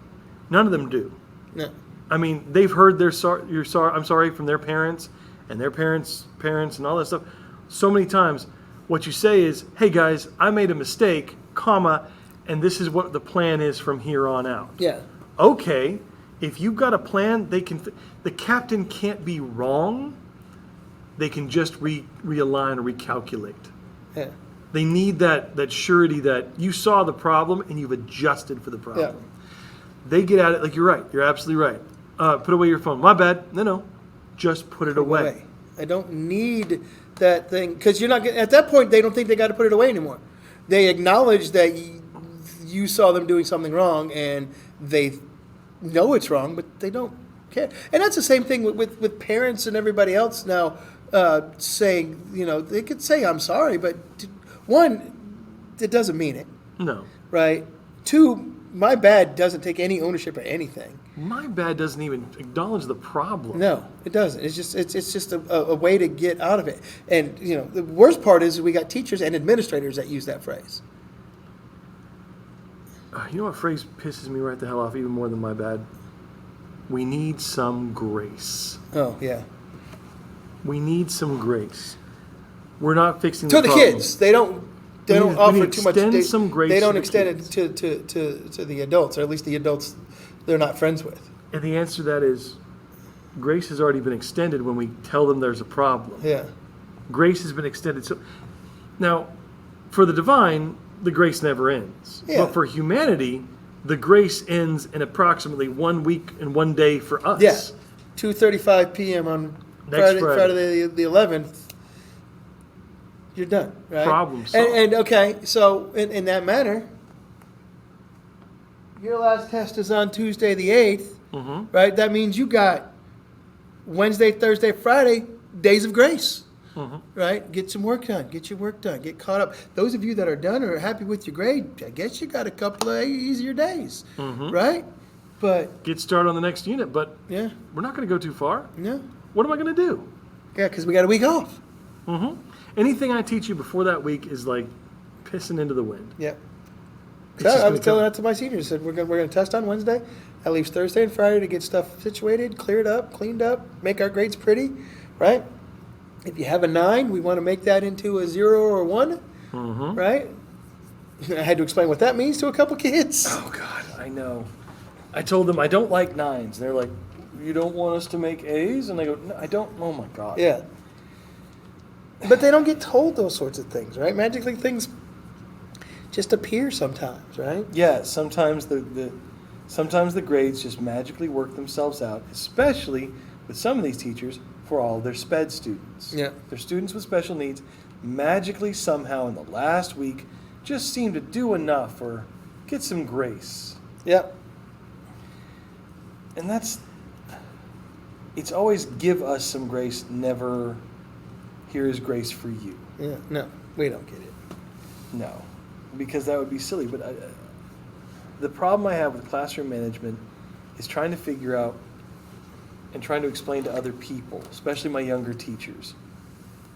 None of them do. No. I mean, they've heard I'm sorry from their parents and their parents' parents and all that stuff so many times. What you say is, hey guys, I made a mistake, comma, and this is what the plan is from here on out. Yeah. Okay, if you've got a plan, the captain can't be wrong. They can just realign or recalculate. Yeah. They need that surety that you saw the problem and you've adjusted for the problem. Yeah. They get at it like you're right. You're absolutely right. Put away your phone. My bad. No. Just put it away. I don't need that thing because you're not at that point. They don't think they got to put it away anymore. They acknowledge that you saw them doing something wrong, and they know it's wrong, but they don't care. And that's the same thing with parents and everybody else now saying, they could say I'm sorry, but one, it doesn't mean it, No. right? Two, my bad doesn't take any ownership of anything. My bad doesn't even acknowledge the problem. No, it doesn't. It's just a way to get out of it. And the worst part is we got teachers and administrators that use that phrase. You know what phrase pisses me right the hell off even more than my bad? We need some grace. Oh yeah. We need some grace. We're not fixing To the the problem. kids, they don't We offer need too much. extend some grace They to don't the extend kids. it to the adults, or at least the adults they're not friends with. And the answer to that is grace has already been extended when we tell them there's a problem. Yeah. Grace has been extended. So now, for the divine, the grace never ends. Yeah. But for humanity, the grace ends in approximately 1 week and 1 day for us. Yeah. 2:35 p.m. on Next Friday. Friday the 11th. You're done, right? Problem solved. And okay, so in that manner, your last test is on Tuesday the 8th, Mm-hmm. right? That means you got Wednesday, Thursday, Friday, days of grace, Mm-hmm. right? Get some work done. Get your work done. Get caught up. Those of you that are done or are happy with your grade, I guess you got a couple of easier days, Mm-hmm. right? But, Get started on the next unit, but yeah, we're not going to go too far. no. What am I going to do? Yeah, because we got a week off. Mm-hmm. Anything I teach you before that week is like pissing into the wind. Yep. It's So just I gonna was telling come. that to my seniors. I said we're gonna test on Wednesday. That leaves Thursday and Friday to get stuff situated, cleared up, cleaned up, make our grades pretty, right? If you have a 9, we want to make that into a 0 or a 1, Mm-hmm. right? I had to explain what that means to a couple kids. Oh, God, I know. I told them I don't like 9s. And they're like, you don't want us to make A's? And I go, no, I don't. Oh, my God. Yeah. But they don't get told those sorts of things, right? Magically, things just appear sometimes, right? Yeah, sometimes sometimes the grades just magically work themselves out, especially with some of these teachers for all their SPED students. Yeah. Their students with special needs magically somehow in the last week just seem to do enough or get some grace. Yep. And it's always give us some grace, never here is grace for you. Yeah. No, we don't get it. No, because that would be silly. But the problem I have with classroom management is trying to figure out and trying to explain to other people, especially my younger teachers,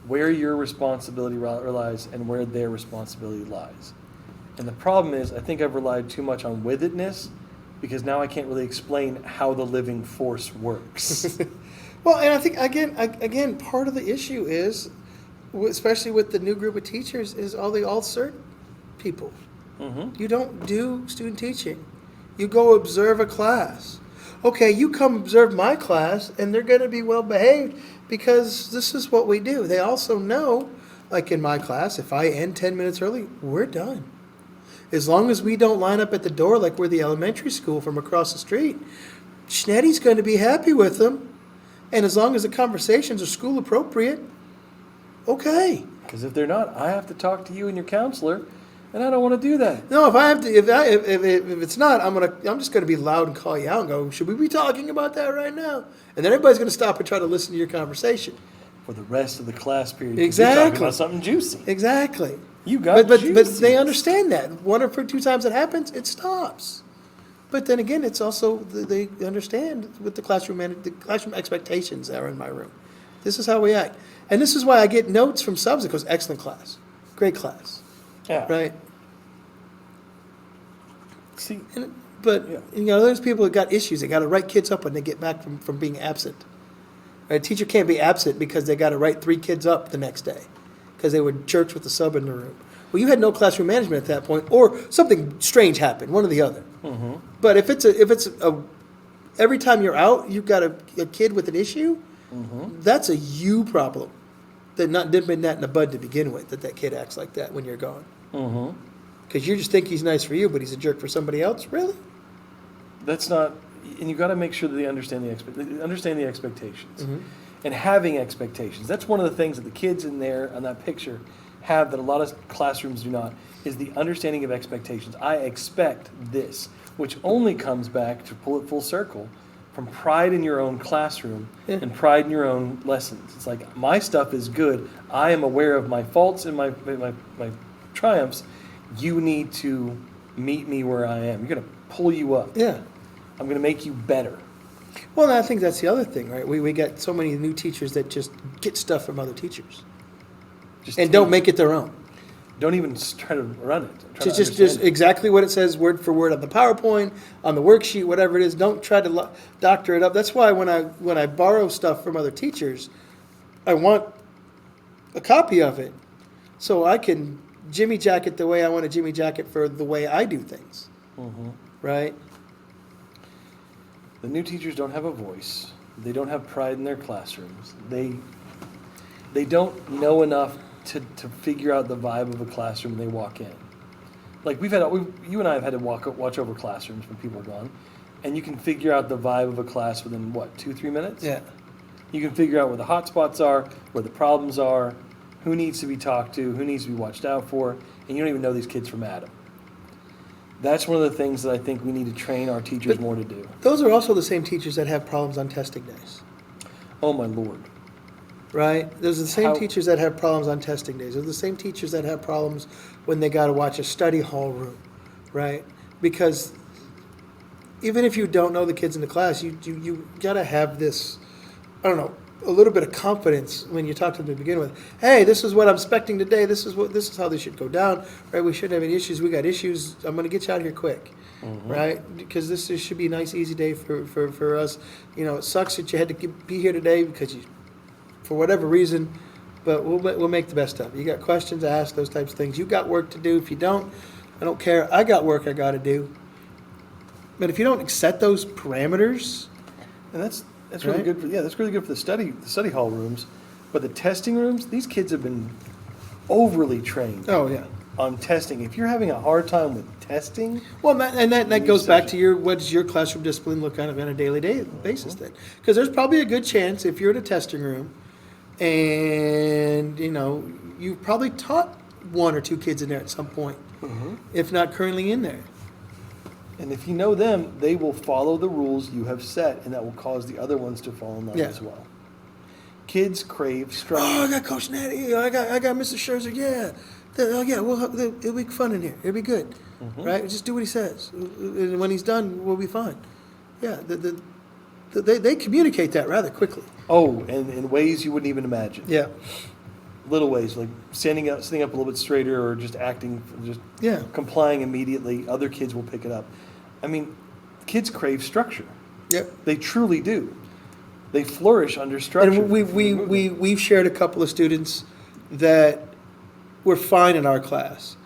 where your responsibility lies and where their responsibility lies. And the problem is, I think I've relied too much on with-itness because now I can't really explain how the living force works. Well, and I think again, part of the issue is, especially with the new group of teachers, is all the all-cert people. Mm-hmm. You don't do student teaching. You go observe a class. Okay, you come observe my class, and they're going to be well behaved because this is what we do. They also know, like in my class, if I end 10 minutes early, we're done. As long as we don't line up at the door like we're the elementary school from across the street, Schnetty's going to be happy with them. And as long as the conversations are school appropriate, okay. Because if they're not, I have to talk to you and your counselor And I don't want to do that. No, if I have to, if it's not, I'm just gonna be loud and call you out and go, should we be talking about that right now? And then everybody's gonna stop and try to listen to your conversation. For the rest of the class period. 'Cause you're Exactly. talking about something juicy. Exactly. You got But juicy. they understand that. One or two times it happens, it stops. But then again, it's also, they understand with the classroom expectations that are in my room. This is how we act. And this is why I get notes from subs that goes, excellent class, great class, Yeah. right? See, But, Yeah. you know, there's people that got issues. They got to write kids up when they get back from being absent. Right? A teacher can't be absent because they got to write 3 kids up the next day because they were in church with the sub in the room. Well, you had no classroom management at that point, or something strange happened, one or the other. mm-hmm. But if it's every time you're out, you've got a kid with an issue, Mm-hmm. that's a you problem. That not dipping that in the bud to begin with, that kid acts like that when you're gone. Mm-hmm. Because you just think he's nice for you, but he's a jerk for somebody else? Really? That's not, and you got to make sure that they understand the expectations, Mm-hmm. and having expectations. That's one of the things that the kids in there on that picture have that a lot of classrooms do not. Is the understanding of expectations. I expect this, which only comes back to pull it full circle from pride in your own classroom Yeah. and pride in your own lessons. It's like my stuff is good. I am aware of my faults and my triumphs. You need to meet me where I am. You're going to pull you up. Yeah. I'm going to make you better. Well, and I think that's the other thing, right? We get so many new teachers that just get stuff from other teachers and don't make it their own. Don't even try to run it. Try to Just understand it. exactly what it says, word for word on the PowerPoint, on the worksheet, whatever it is. Don't try to doctor it up. That's why when I borrow stuff from other teachers, I want a copy of it so I can Jimmy jack it the way I want to Jimmy jack it for the way I do things, Mhm. right? The new teachers don't have a voice. They don't have pride in their classrooms. They don't know enough to figure out the vibe of a classroom when they walk in. Like you and I have had to watch over classrooms when people are gone, and you can figure out the vibe of a class within what, 2-3 minutes? Yeah. You can figure out where the hot spots are, where the problems are, who needs to be talked to, who needs to be watched out for, and you don't even know these kids from Adam. That's one of the things that I think we need to train our teachers But- more to do. Those are also the same teachers that have problems on testing days, Oh my Lord. right? Those are the same How- teachers that have problems on testing days. Those are the same teachers that have problems when they got to watch a study hall room, right? Because even if you don't know the kids in the class, you got to have this, I don't know, a little bit of confidence when you talk to them to begin with. Hey, this is what I'm expecting today. This is how this should go down, right? We shouldn't have any issues. We got issues. I'm going to get you out of here quick, right? Because this should be a nice, easy day for us. You know, it sucks that you had to be here today because you, for whatever reason, but we'll make the best of it. You got questions, ask those types of things. You got work to do. If you don't, I don't care. I got work I got to do. But if you don't set those parameters, And that's really Right? good for that's really good for the study hall rooms, but the testing rooms, these kids have been overly trained oh yeah. on testing. If you're having a hard time with testing, Well, that New goes back to session. what does your classroom discipline look kind of on a daily basis then? Because there's probably a good chance if you're in a testing room, and you know you've probably taught 1 or 2 kids in there at some point, if not currently in there. and if you know them, they will follow the rules you have set, and that will cause the other ones to fall in line Yeah. as well. Kids crave Oh, I structure. got Coach Natty. I got Mr. Scherzer. Yeah, it'll be fun in here. It'll be good, right? Just do what he says, and when he's done, we'll be fine. Yeah, they communicate that rather quickly. Oh, and in ways you wouldn't even imagine. Yeah, Little ways like sitting up a little bit straighter, or just yeah. complying immediately. Other kids will pick it up. I mean, kids crave structure. Yep. They truly do. They flourish under structure. And we've shared a couple of students that were fine in our class,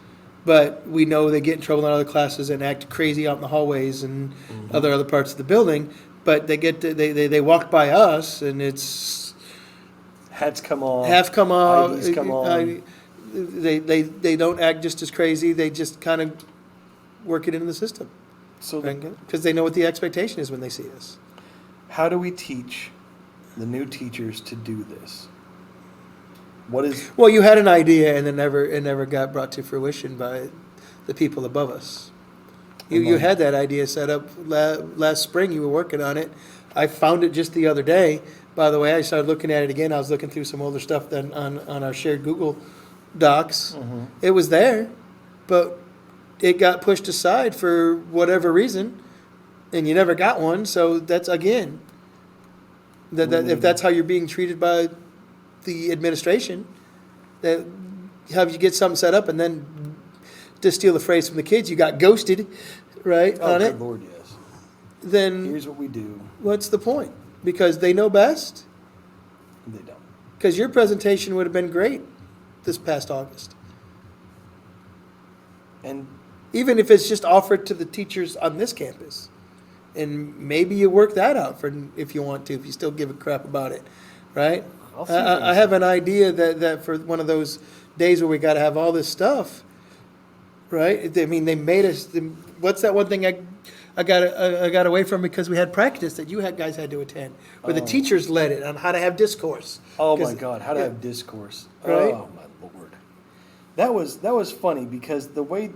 but we know they get in trouble in other classes and act crazy out in the hallways and other parts of the building. But they walk by us and it's Hats come off. half come off. IDs come on. They don't act just as crazy. They just kind of work it into the system So because they know what the expectation is when they see us. how do we teach the new teachers to do this? What is Well, you had an idea and it never got brought to fruition by the people above us. You had that idea set up last spring. You were working on it. I found it just the other day. By the way, I started looking at it again. I was looking through some older stuff then on our shared Google Docs. It was there, but it got pushed aside for whatever reason, and you never got one. So that's, again, if that's how you're being treated by the administration, that have you get something set up and then, to steal the phrase from the kids, you got ghosted, right, Oh, on good it, Lord, yes. then Here's what we do. what's the point? Because they know best? They don't. Because your presentation would have been great this past August. And Even if it's just offered to the teachers on this campus. And maybe you work that out for if you want to, if you still give a crap about it, right? I'll see what they I have an idea that for one of those days where we got to have all this stuff, right? I mean, they made us. What's that one thing I got away from because we had practice that you guys had to attend, where the teachers led it on how to have discourse. oh my 'Cause- God, how to yeah. have discourse. Right? Oh my Lord. That was funny because the way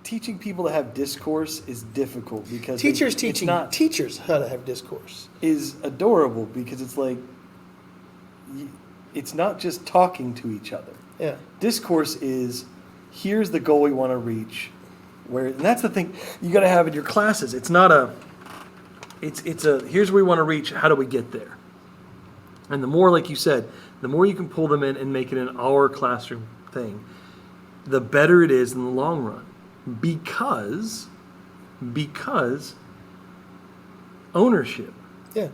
teaching people to have discourse is difficult because Teachers it's teaching not teachers how to have discourse. is adorable because it's like it's not just talking to each other. Yeah. Discourse is here's the goal we want to reach, and that's the thing you got to have in your classes. It's not a it's a here's where we want to reach, how do we get there? And the more, like you said, the more you can pull them in and make it an our classroom thing, the better it is in the long run. Because ownership. Yeah.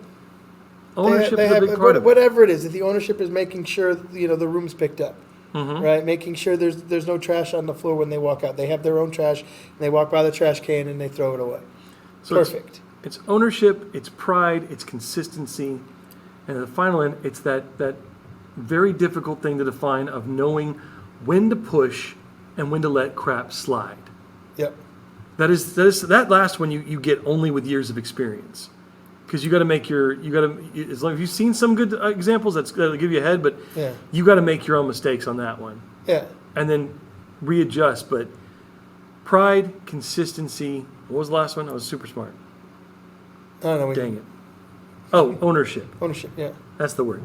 Ownership They is a have, big part of it. whatever it is, the ownership is making sure the room's picked up, Mm-hmm. right? Making sure there's no trash on the floor when they walk out. They have their own trash, and they walk by the trash can and they throw it away. So it's- Perfect. It's ownership, it's pride, it's consistency, and at the final end, it's that very difficult thing to define of knowing when to push and when to let crap slide. Yep. That last one you get only with years of experience, because as long as you've seen some good examples, that'll give you a head, but Yeah. you got to make your own mistakes on that one Yeah. and then readjust. But pride, consistency. What was the last one? I was super smart. I don't know. Dang it. Oh, ownership. Ownership. Yeah. That's the word.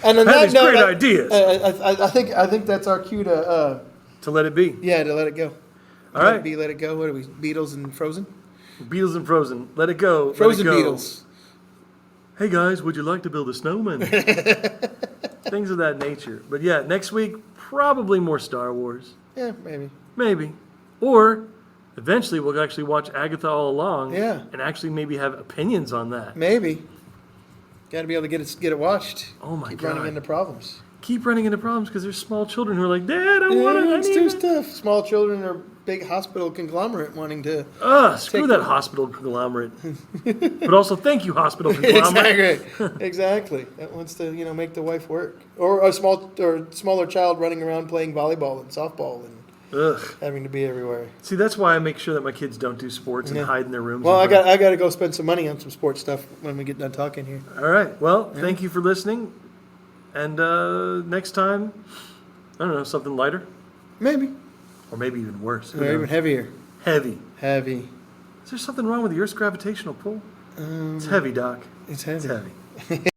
And on Have that these note, great ideas. I think that's our cue to To let it be. to let it go. All Let right. it be, let it go. What are we? Beatles and Frozen. Beatles and Frozen. Let it go. let it Frozen go. Beatles. Hey guys, would you like to build a snowman? Things of that nature. But yeah, next week, probably more Star Wars. Yeah, maybe. Maybe. Or eventually we'll actually watch Agatha All Along. Yeah. And actually maybe have opinions on that. Maybe. Got to be able to get it watched. Oh my Keep God. running into problems. Keep running into problems because there's small children who are like, Dad, I want it. I it's need too it. tough. Small children or big hospital conglomerate wanting to. Screw Take that it. hospital conglomerate. But also, thank you, hospital conglomerate. Exactly. That wants to make the wife work, or a smaller child running around playing volleyball and softball and Ugh. having to be everywhere. See, that's why I make sure that my kids don't do sports and Yeah. hide in their rooms. Well, I and got to go spend some money on some sports stuff when we get done talking here. All right. Well, thank you for listening. And next time, I don't know, something lighter Maybe. or maybe even worse. Who Or even knows? heavier. Heavy. Heavy. Is there something wrong with the Earth's gravitational pull? It's heavy, Doc. It's heavy. It's heavy.